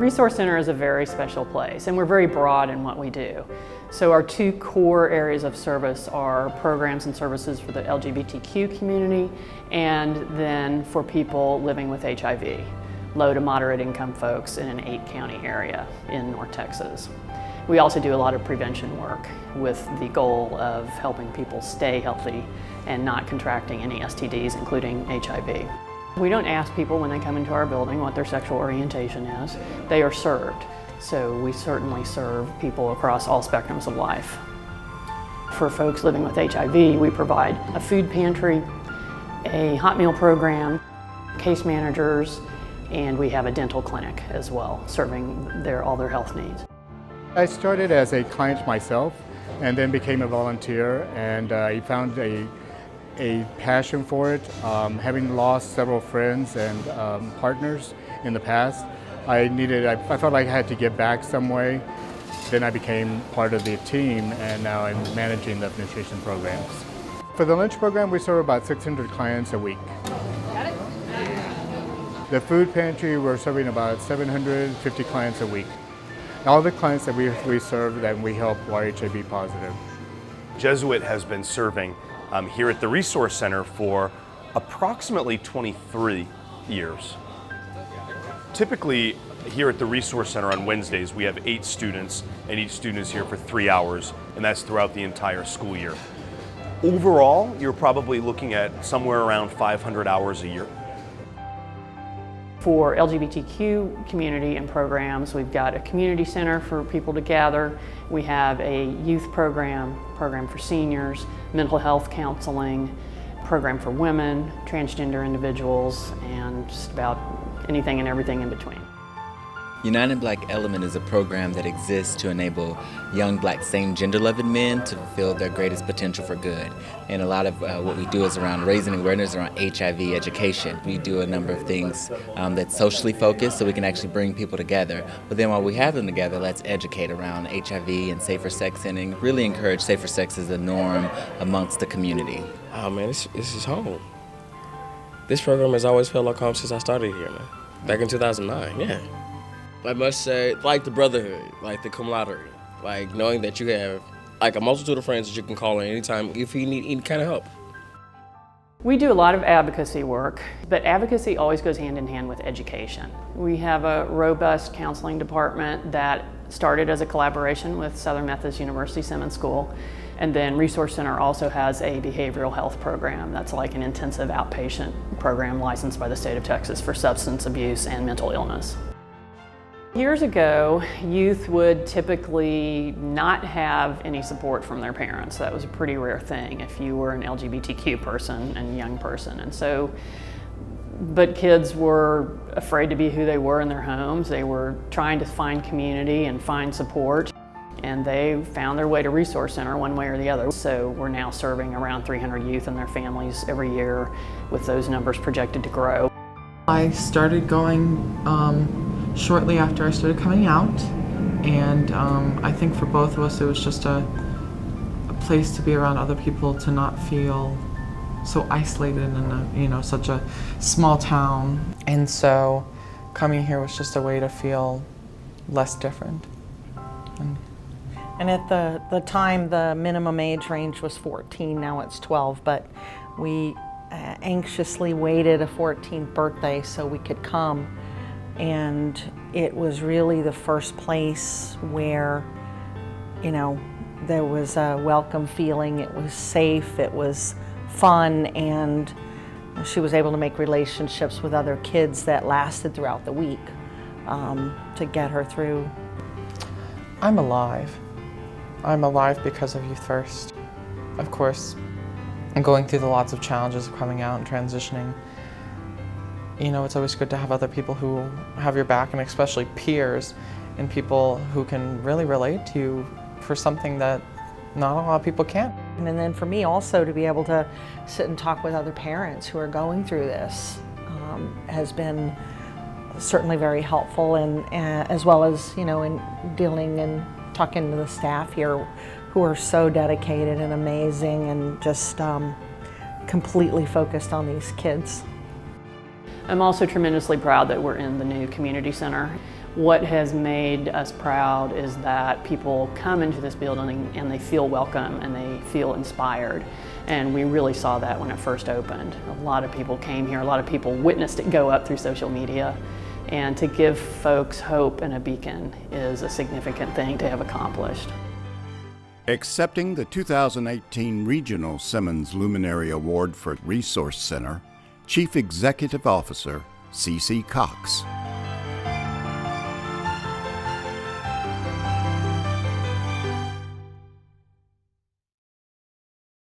Resource Center is a very special place, and we're very broad in what we do. So our two core areas of service are programs and services for the LGBTQ community, and then for people living with HIV, low to moderate income folks in an 8-county area in North Texas. We also do a lot of prevention work with the goal of helping people stay healthy and not contracting any STDs, including HIV. We don't ask people when they come into our building what their sexual orientation is. They are served. So we certainly serve people across all spectrums of life. For folks living with HIV, we provide a food pantry, a hot meal program, case managers, and we have a dental clinic as well, serving all their health needs. I started as a client myself and then became a volunteer, and I found a passion for it. Having lost several friends and partners in the past, I felt like I had to give back some way. Then I became part of the team, and now I'm managing the administration programs. For the lunch program, we serve about 600 clients a week. Got it? The food pantry, we're serving about 750 clients a week. All the clients that we serve, that we help, are HIV positive. Jesuit has been serving here at the Resource Center for approximately 23 years. Typically, here at the Resource Center on Wednesdays, we have 8 students, and each student is here for 3 hours, and that's throughout the entire school year. Overall, you're probably looking at somewhere around 500 hours a year. For LGBTQ community and programs, we've got a community center for people to gather. We have a youth program for seniors, mental health counseling, program for women, transgender individuals, and just about anything and everything in between. United Black Element is a program that exists to enable young Black same-gender loving men to fulfill their greatest potential for good. And a lot of what we do is around raising awareness around HIV education. We do a number of things that's socially focused so we can actually bring people together. But then while we have them together, let's educate around HIV and safer sex and really encourage safer sex as a norm amongst the community. Oh man, this is home. This program has always felt like home since I started here, man. Back in 2009, yeah. I must say, like the brotherhood, like the camaraderie, like knowing that you have like a multitude of friends that you can call on anytime if you need any kind of help. We do a lot of advocacy work, but advocacy always goes hand in hand with education. We have a robust counseling department that started as a collaboration with Southern Methodist University Simmons School, and then Resource Center also has a behavioral health program that's like an intensive outpatient program licensed by the state of Texas for substance abuse and mental illness. Years ago, youth would typically not have any support from their parents. That was a pretty rare thing if you were an LGBTQ person and young person. And so, but kids were afraid to be who they were in their homes. They were trying to find community and find support. And they found their way to Resource Center one way or the other. So we're now serving around 300 youth and their families every year, with those numbers projected to grow. I started going shortly after I started coming out, and I think for both of us it was just a place to be around other people, to not feel so isolated in such a small town. And so coming here was just a way to feel less different. And at the time, the minimum age range was 14, now it's 12, but we anxiously waited a 14th birthday so we could come. And it was really the first place where, there was a welcome feeling, it was safe, it was fun, and she was able to make relationships with other kids that lasted throughout the week to get her through. I'm alive. I'm alive because of Youth First. Of course, and going through the lots of challenges of coming out and transitioning, it's always good to have other people who have your back, and especially peers and people who can really relate to you for something that not a lot of people can. And then for me also to be able to sit and talk with other parents who are going through this has been certainly very helpful, and as well as, in dealing and talking to the staff here who are so dedicated and amazing and just completely focused on these kids. I'm also tremendously proud that we're in the new community center. What has made us proud is that people come into this building and they feel welcome and they feel inspired. And we really saw that when it first opened. A lot of people came here, a lot of people witnessed it go up through social media. And to give folks hope and a beacon is a significant thing to have accomplished. Accepting the 2018 Regional Simmons Luminary Award for Resource Center, Chief Executive Officer C.C. Cox.